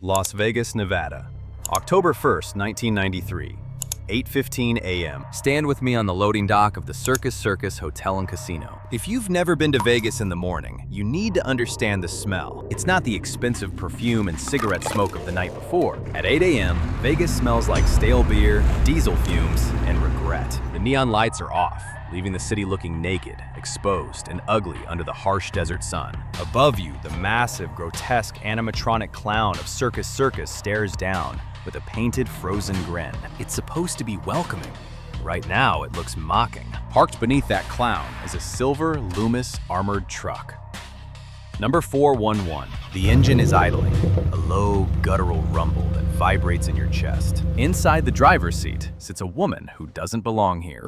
Las Vegas, Nevada. October 1st, 1993. 8:15 a.m. Stand with me on the loading dock of the Circus Circus Hotel and Casino. If you've never been to Vegas in the morning, you need to understand the smell. It's not the expensive perfume and cigarette smoke of the night before. At 8 a.m., Vegas smells like stale beer, diesel fumes, and regret. The neon lights are off, leaving the city looking naked, exposed, and ugly under the harsh desert sun. Above you, the massive, grotesque animatronic clown of Circus Circus stares down with a painted, frozen grin. It's supposed to be welcoming. Right now, it looks mocking. Parked beneath that clown is a silver Loomis armored truck. Number 411. The engine is idling, a low, guttural rumble that vibrates in your chest. Inside the driver's seat sits a woman who doesn't belong here.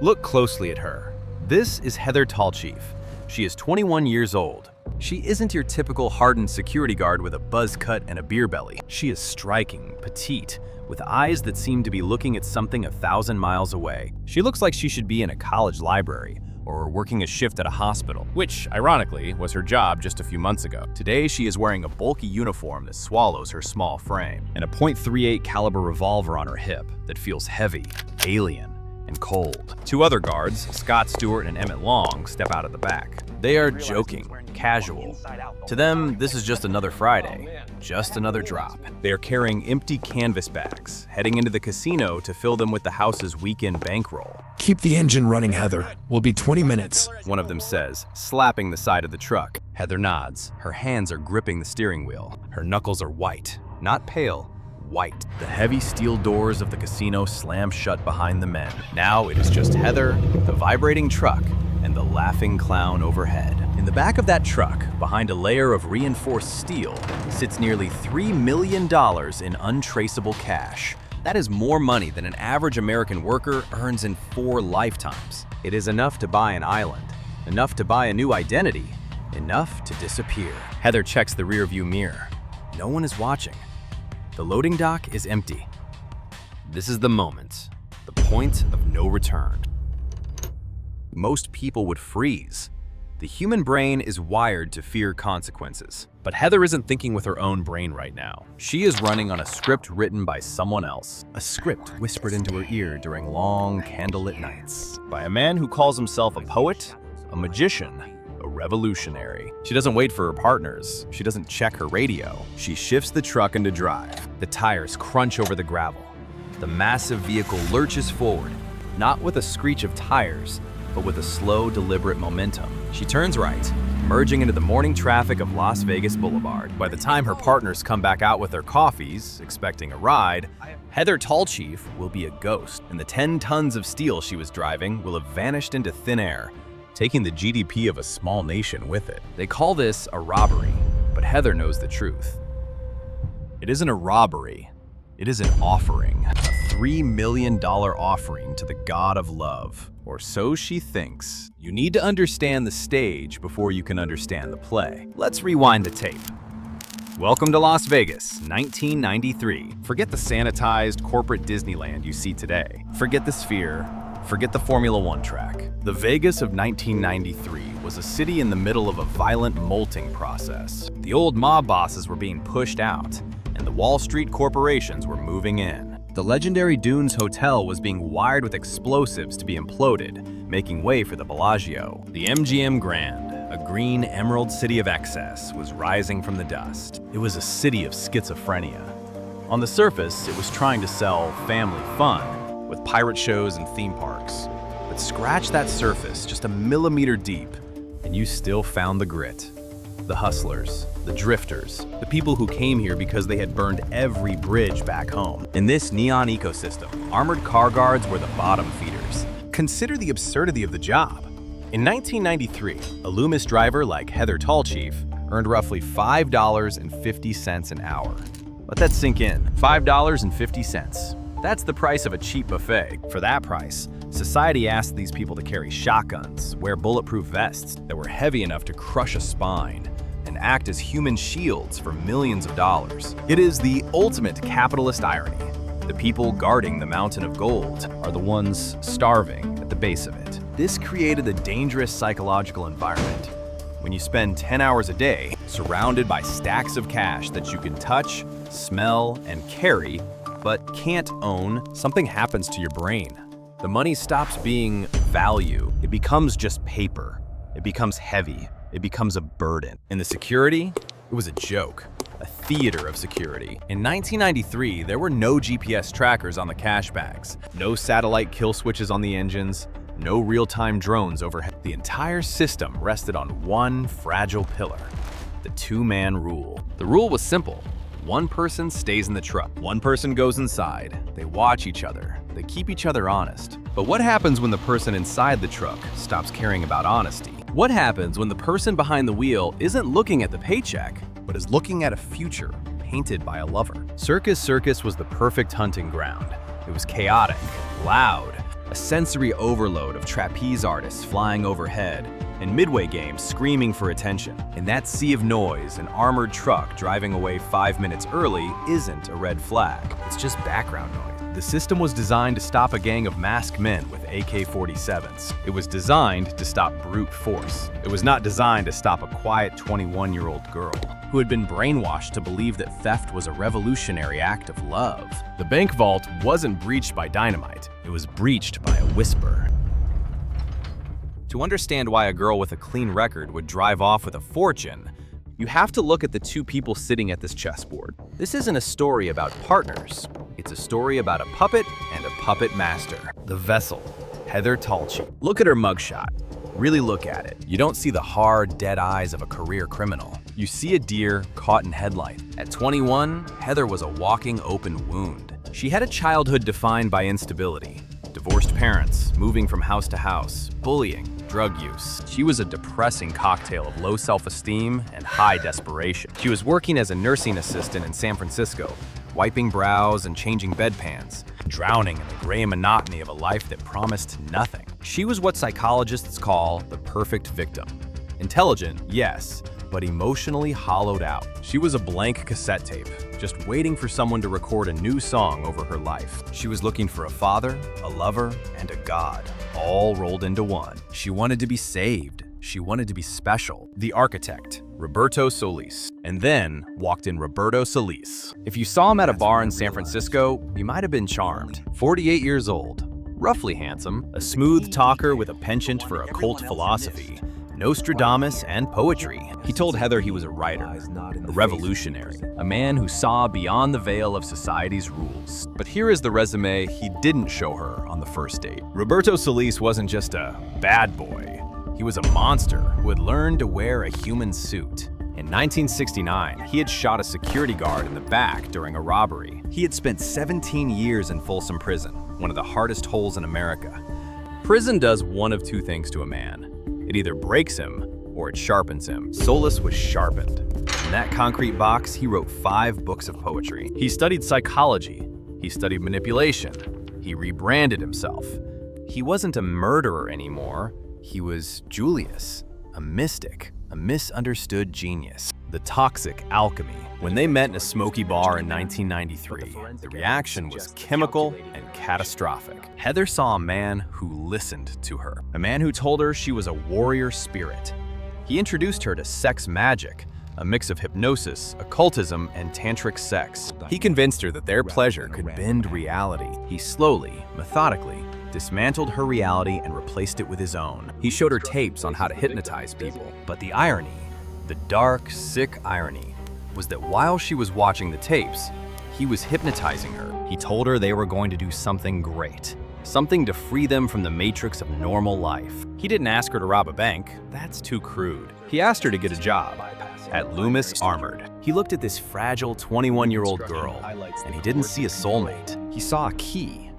Look closely at her. This is Heather Tallchief. She is 21 years old. She isn't your typical hardened security guard with a buzz cut and a beer belly. She is striking, petite, with eyes that seem to be looking at something 1,000 miles away. She looks like she should be in a college library or working a shift at a hospital, which, ironically, was her job just a few months ago. Today, she is wearing a bulky uniform that swallows her small frame, and a .38 caliber revolver on her hip that feels heavy, alien, and cold. Two other guards, Scott Stewart and Emmett Long, step out of the back. They are joking, casual. To them, this is just another Friday, just another drop. They are carrying empty canvas bags, heading into the casino to fill them with the house's weekend bankroll. Keep the engine running, Heather. We'll be 20 minutes. One of them says, slapping the side of the truck. Heather nods. Her hands are gripping the steering wheel. Her knuckles are white, not pale, white. The heavy steel doors of the casino slam shut behind the men. Now it is just Heather, the vibrating truck, and the laughing clown overhead. In the back of that truck, behind a layer of reinforced steel, sits nearly $3 million in untraceable cash. That is more money than an average American worker earns in 4 lifetimes. It is enough to buy an island, enough to buy a new identity, enough to disappear. Heather checks the rearview mirror. No one is watching. The loading dock is empty. This is the moment, the point of no return. Most people would freeze. The human brain is wired to fear consequences. But Heather isn't thinking with her own brain right now. She is running on a script written by someone else. A script whispered into her ear during long, candlelit nights. By a man who calls himself a poet, a magician, a revolutionary. She doesn't wait for her partners. She doesn't check her radio. She shifts the truck into drive. The tires crunch over the gravel. The massive vehicle lurches forward, not with a screech of tires, but with a slow, deliberate momentum. She turns right, merging into the morning traffic of Las Vegas Boulevard. By the time her partners come back out with their coffees, expecting a ride, Heather Tallchief will be a ghost, and the 10 tons of steel she was driving will have vanished into thin air, taking the GDP of a small nation with it. They call this a robbery, but Heather knows the truth. It isn't a robbery, it is an offering. A $3 million offering to the god of love. Or so she thinks. You need to understand the stage before you can understand the play. Let's rewind the tape. Welcome to Las Vegas, 1993. Forget the sanitized corporate Disneyland you see today. Forget the Sphere. Forget the Formula One track. The Vegas of 1993 was a city in the middle of a violent molting process. The old mob bosses were being pushed out, and the Wall Street corporations were moving in. The legendary Dunes Hotel was being wired with explosives to be imploded, making way for the Bellagio. The MGM Grand, a green emerald city of excess, was rising from the dust. It was a city of schizophrenia. On the surface, it was trying to sell family fun with pirate shows and theme parks. But scratch that surface just a millimeter deep, and you still found the grit. The hustlers, the drifters, the people who came here because they had burned every bridge back home. In this neon ecosystem, armored car guards were the bottom feeders. Consider the absurdity of the job. In 1993, a Loomis driver like Heather Tallchief earned roughly $5.50 an hour. Let that sink in. $5.50. That's the price of a cheap buffet. For that price, society asked these people to carry shotguns, wear bulletproof vests that were heavy enough to crush a spine, and act as human shields for millions of dollars. It is the ultimate capitalist irony. The people guarding the mountain of gold are the ones starving at the base of it. This created a dangerous psychological environment. When you spend 10 hours a day surrounded by stacks of cash that you can touch, smell, and carry, but can't own. Something happens to your brain. The money stops being value. It becomes just paper. It becomes heavy. It becomes a burden. And the security? It was a joke. A theater of security. In 1993, there were no GPS trackers on the cash bags, no satellite kill switches on the engines, no real-time drones overhead. The entire system rested on one fragile pillar, the two-man rule. The rule was simple. One person stays in the truck. One person goes inside. They watch each other. They keep each other honest. But what happens when the person inside the truck stops caring about honesty? What happens when the person behind the wheel isn't looking at the paycheck, but is looking at a future painted by a lover? Circus Circus was the perfect hunting ground. It was chaotic, loud, a sensory overload of trapeze artists flying overhead, and midway games screaming for attention. In that sea of noise, an armored truck driving away 5 minutes early isn't a red flag. It's just background noise. The system was designed to stop a gang of masked men with AK-47s. It was designed to stop brute force. It was not designed to stop a quiet 21-year-old girl who had been brainwashed to believe that theft was a revolutionary act of love. The bank vault wasn't breached by dynamite. It was breached by a whisper. To understand why a girl with a clean record would drive off with a fortune, you have to look at the two people sitting at this chessboard. This isn't a story about partners. It's a story about a puppet and a puppet master. The vessel, Heather Tallchief. Look at her mugshot. Really look at it. You don't see the hard, dead eyes of a career criminal. You see a deer caught in headlight. At 21, Heather was a walking open wound. She had a childhood defined by instability. Divorced parents, moving from house to house, bullying, drug use. She was a depressing cocktail of low self-esteem and high desperation. She was working as a nursing assistant in San Francisco, wiping brows and changing bedpans, drowning in the gray monotony of a life that promised nothing. She was what psychologists call the perfect victim. Intelligent, yes, but emotionally hollowed out. She was a blank cassette tape, just waiting for someone to record a new song over her life. She was looking for a father, a lover, and a god, all rolled into one. She wanted to be saved. She wanted to be special. The architect, Roberto Solis. And then walked in Roberto Solis. If you saw him at a bar in San Francisco, you might have been charmed. 48 years old, roughly handsome, a smooth talker with a penchant for occult philosophy, Nostradamus, and poetry. He told Heather he was a writer, a revolutionary, a man who saw beyond the veil of society's rules. But here is the resume he didn't show her on the first date. Roberto Solis wasn't just a bad boy. He was a monster who had learned to wear a human suit. In 1969, he had shot a security guard in the back during a robbery. He had spent 17 years in Folsom Prison, one of the hardest holes in America. Prison does one of two things to a man. It either breaks him or it sharpens him. Solis was sharpened. In that concrete box, he wrote 5 books of poetry. He studied psychology. He studied manipulation. He rebranded himself. He wasn't a murderer anymore. He was Julius, a mystic, a misunderstood genius. The toxic alchemy. When they met in a smoky bar in 1993, the reaction was chemical and catastrophic. Heather saw a man who listened to her, a man who told her she was a warrior spirit. He introduced her to sex magic, a mix of hypnosis, occultism, and tantric sex. He convinced her that their pleasure could bend reality. He slowly, methodically, dismantled her reality and replaced it with his own. He showed her tapes on how to hypnotize people. But the irony, the dark, sick irony, was that while she was watching the tapes, he was hypnotizing her. He told her they were going to do something great, something to free them from the matrix of normal life. He didn't ask her to rob a bank. That's too crude. He asked her to get a job at Loomis Armored. He looked at this fragile 21-year-old girl, and he didn't see a soulmate. He saw a key,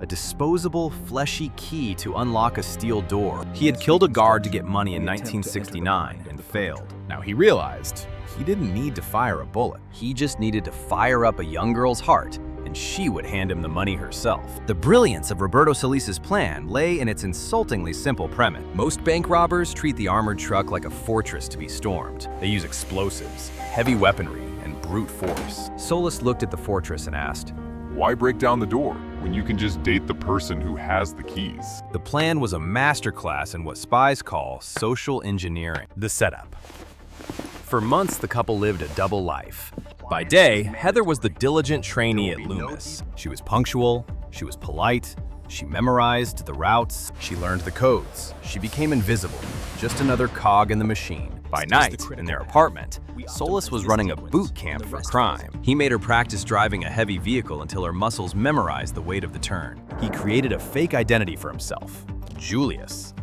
a disposable, fleshy key to unlock a steel door. He had killed a guard to get money in 1969 and failed. Now he realized he didn't need to fire a bullet. He just needed to fire up a young girl's heart, and she would hand him the money herself. The brilliance of Roberto Solis' plan lay in its insultingly simple premise. Most bank robbers treat the armored truck like a fortress to be stormed. They use explosives, heavy weaponry, and brute force. Solis looked at the fortress and asked, "Why break down the door when you can just date the person who has the keys?" The plan was a masterclass in what spies call social engineering. The setup. For months, the couple lived a double life. By day, Heather was the diligent trainee at Loomis. She was punctual, she was polite, she memorized the routes, she learned the codes. She became invisible, just another cog in the machine. By night, in their apartment, Solis was running a boot camp for crime. He made her practice driving a heavy vehicle until her muscles memorized the weight of the turn. He created a fake identity for himself, Julius.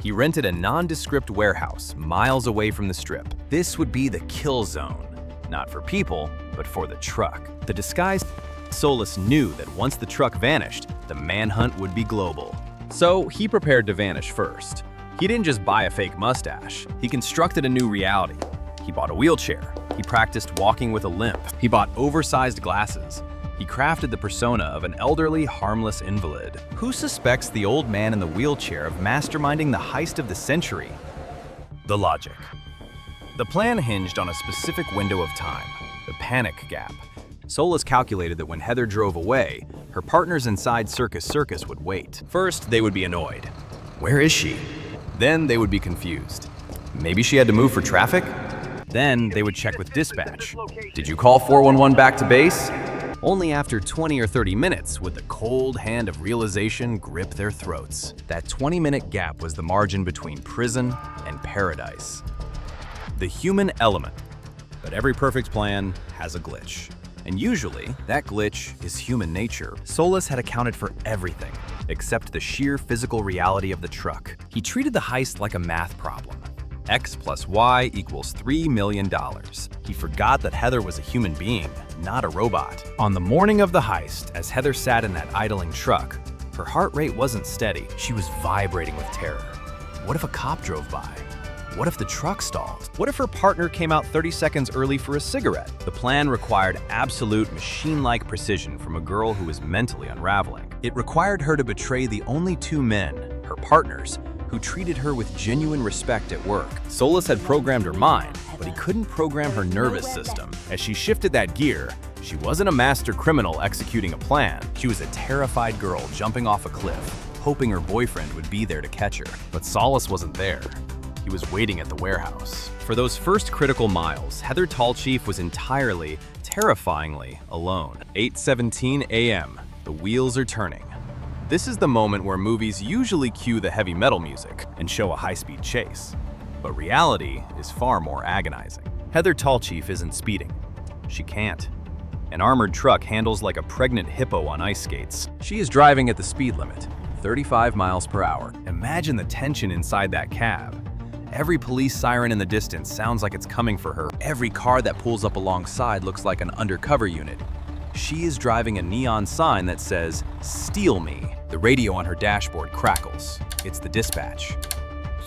He rented a nondescript warehouse miles away from the strip. This would be the kill zone, not for people, but for the truck. The disguised Solis knew that once the truck vanished, the manhunt would be global. So he prepared to vanish first. He didn't just buy a fake mustache. He constructed a new reality. He bought a wheelchair. He practiced walking with a limp. He bought oversized glasses. He crafted the persona of an elderly, harmless invalid. Who suspects the old man in the wheelchair of masterminding the heist of the century? The logic. The plan hinged on a specific window of time, the panic gap. Solis calculated that when Heather drove away, her partners inside Circus Circus would wait. First, they would be annoyed. Where is she? Then they would be confused. Maybe she had to move for traffic? Then they would check with dispatch. Did you call 411 back to base? Only after 20 or 30 minutes would the cold hand of realization grip their throats. That 20-minute gap was the margin between prison and paradise. The human element. But every perfect plan has a glitch. And usually, that glitch is human nature. Solis had accounted for everything, except the sheer physical reality of the truck. He treated the heist like a math problem. X plus Y equals $3 million. He forgot that Heather was a human being, not a robot. On the morning of the heist, as Heather sat in that idling truck, her heart rate wasn't steady. She was vibrating with terror. What if a cop drove by? What if the truck stalled? What if her partner came out 30 seconds early for a cigarette? The plan required absolute machine-like precision from a girl who was mentally unraveling. It required her to betray the only two men, her partners, who treated her with genuine respect at work. Solis had programmed her mind, but he couldn't program her nervous system. As she shifted that gear, she wasn't a master criminal executing a plan. She was a terrified girl jumping off a cliff, hoping her boyfriend would be there to catch her. But Solis wasn't there. He was waiting at the warehouse. For those first critical miles, Heather Tallchief was entirely, terrifyingly alone. 8:17 a.m. The wheels are turning. This is the moment where movies usually cue the heavy metal music and show a high-speed chase. But reality is far more agonizing. Heather Tallchief isn't speeding. She can't. An armored truck handles like a pregnant hippo on ice skates. She is driving at the speed limit, 35 miles per hour. Imagine the tension inside that cab. Every police siren in the distance sounds like it's coming for her. Every car that pulls up alongside looks like an undercover unit. She is driving a neon sign that says, "Steal me." The radio on her dashboard crackles. It's the dispatch.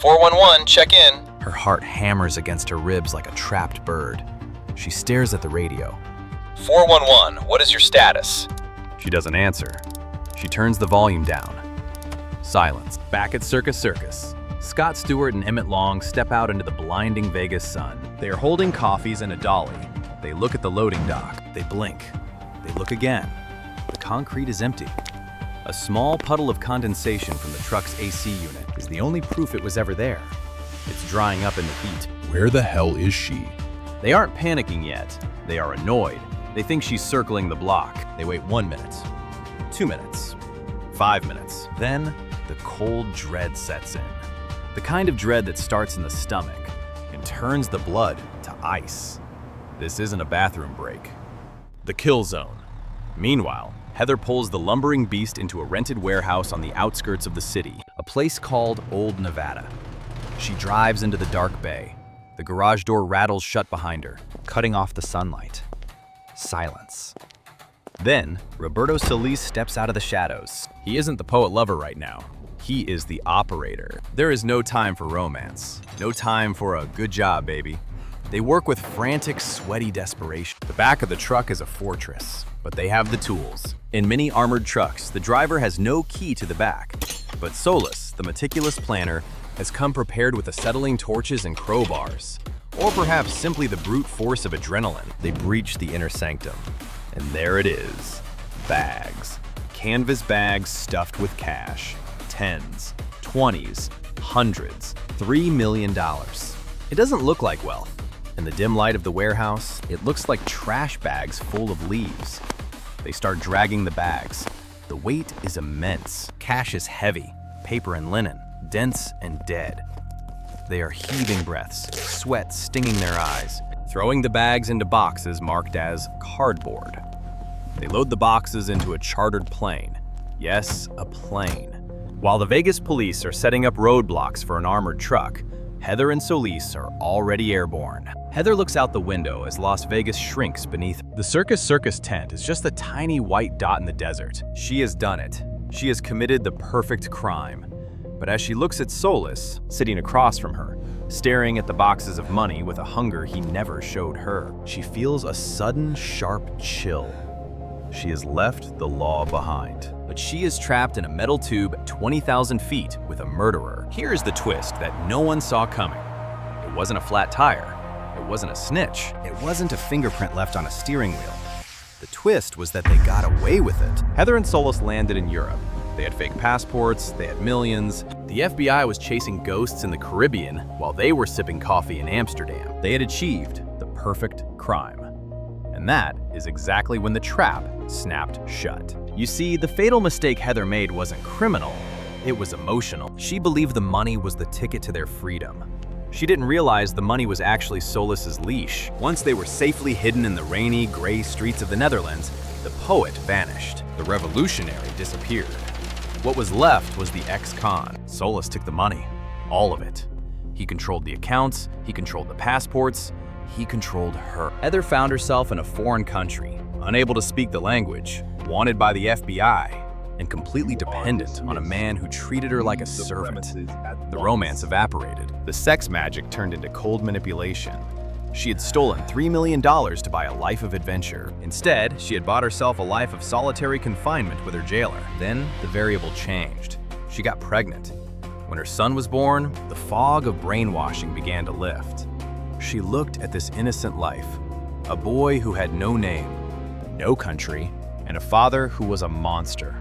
411, check in. Her heart hammers against her ribs like a trapped bird. She stares at the radio. 411, what is your status? She doesn't answer. She turns the volume down. Silence. Back at Circus Circus, Scott Stewart and Emmett Long step out into the blinding Vegas sun. They are holding coffees and a dolly. They look at the loading dock. They blink. They look again. The concrete is empty. A small puddle of condensation from the truck's AC unit is the only proof it was ever there. It's drying up in the heat. Where the hell is she? They aren't panicking yet. They are annoyed. They think she's circling the block. They wait 1 minute, 2 minutes, 5 minutes. Then the cold dread sets in. The kind of dread that starts in the stomach and turns the blood to ice. This isn't a bathroom break. The kill zone. Meanwhile, Heather pulls the lumbering beast into a rented warehouse on the outskirts of the city, a place called Old Nevada. She drives into the dark bay. The garage door rattles shut behind her, cutting off the sunlight. Silence. Then, Roberto Solis steps out of the shadows. He isn't the poet-lover right now. He is the operator. There is no time for romance. No time for a good job, baby. They work with frantic, sweaty desperation. The back of the truck is a fortress, but they have the tools. In many armored trucks, the driver has no key to the back. But Solis, the meticulous planner, has come prepared with acetylene torches and crowbars. Or perhaps simply the brute force of adrenaline. They breach the inner sanctum. And there it is. Bags. Canvas bags stuffed with cash. Tens, 20s, hundreds, $3 million. It doesn't look like wealth. In the dim light of the warehouse, it looks like trash bags full of leaves. They start dragging the bags. The weight is immense. Cash is heavy, paper and linen, dense and dead. They are heaving breaths, sweat stinging their eyes, throwing the bags into boxes marked as cardboard. They load the boxes into a chartered plane. Yes, a plane. While the Vegas police are setting up roadblocks for an armored truck, Heather and Solis are already airborne. Heather looks out the window as Las Vegas shrinks beneath. The Circus Circus tent is just a tiny white dot in the desert. She has done it. She has committed the perfect crime. But as she looks at Solis, sitting across from her, staring at the boxes of money with a hunger he never showed her, she feels a sudden, sharp chill. She has left the law behind. But she is trapped in a metal tube at 20,000 feet with a murderer. Here's the twist that no one saw coming. It wasn't a flat tire. It wasn't a snitch. It wasn't a fingerprint left on a steering wheel. The twist was that they got away with it. Heather and Solis landed in Europe. They had fake passports, they had millions. The FBI was chasing ghosts in the Caribbean while they were sipping coffee in Amsterdam. They had achieved the perfect crime. And that is exactly when the trap snapped shut. You see, the fatal mistake Heather made wasn't criminal, it was emotional. She believed the money was the ticket to their freedom. She didn't realize the money was actually Solis's leash. Once they were safely hidden in the rainy, gray streets of the Netherlands, the poet vanished. The revolutionary disappeared. What was left was the ex-con. Solis took the money, all of it. He controlled the accounts, he controlled the passports, he controlled her. Heather found herself in a foreign country, unable to speak the language, wanted by the FBI, and completely dependent on a man who treated her like a servant. The romance evaporated. The sex magic turned into cold manipulation. She had stolen $3 million to buy a life of adventure. Instead, she had bought herself a life of solitary confinement with her jailer. Then, the variable changed. She got pregnant. When her son was born, the fog of brainwashing began to lift. She looked at this innocent life, a boy who had no name, no country, and a father who was a monster.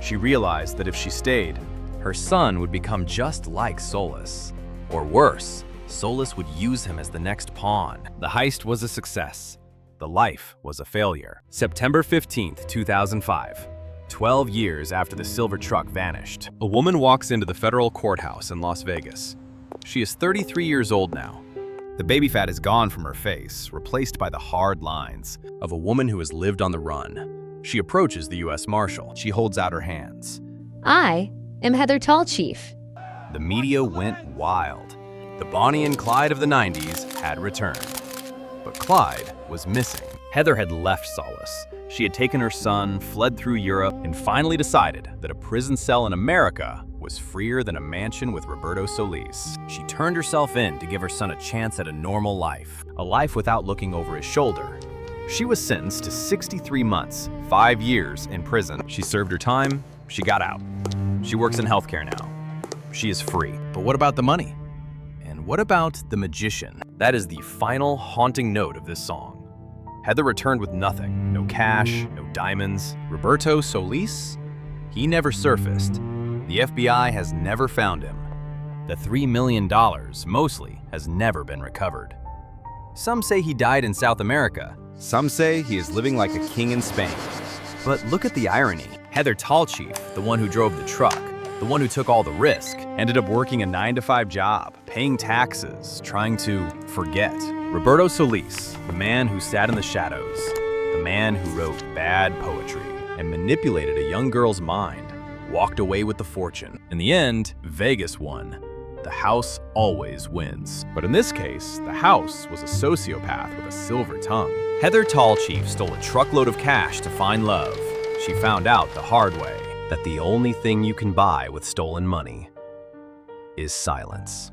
She realized that if she stayed, her son would become just like Solis. Or worse, Solis would use him as the next pawn. The heist was a success. The life was a failure. September 15th, 2005. 12 years after the silver truck vanished, a woman walks into the federal courthouse in Las Vegas. She is 33 years old now. The baby fat is gone from her face, replaced by the hard lines of a woman who has lived on the run. She approaches the U.S. Marshal. She holds out her hands. I am Heather Tallchief. The media went wild. The Bonnie and Clyde of the 90s had returned. But Clyde was missing. Heather had left Solis. She had taken her son, fled through Europe, and finally decided that a prison cell in America was freer than a mansion with Roberto Solis. She turned herself in to give her son a chance at a normal life, a life without looking over his shoulder. She was sentenced to 63 months, 5 years in prison. She served her time, she got out. She works in healthcare now. She is free. But what about the money? And what about the magician? That is the final haunting note of this song. Heather returned with nothing. No cash, no diamonds. Roberto Solis? He never surfaced. The FBI has never found him. The $3 million, mostly, has never been recovered. Some say he died in South America. Some say he is living like a king in Spain. But look at the irony. Heather Tallchief, the one who drove the truck, the one who took all the risk, ended up working a 9-to-5 job, paying taxes, trying to forget. Roberto Solis, the man who sat in the shadows, the man who wrote bad poetry and manipulated a young girl's mind, walked away with the fortune. In the end, Vegas won. The house always wins. But in this case, the house was a sociopath with a silver tongue. Heather Tallchief stole a truckload of cash to find love. She found out the hard way that the only thing you can buy with stolen money is silence.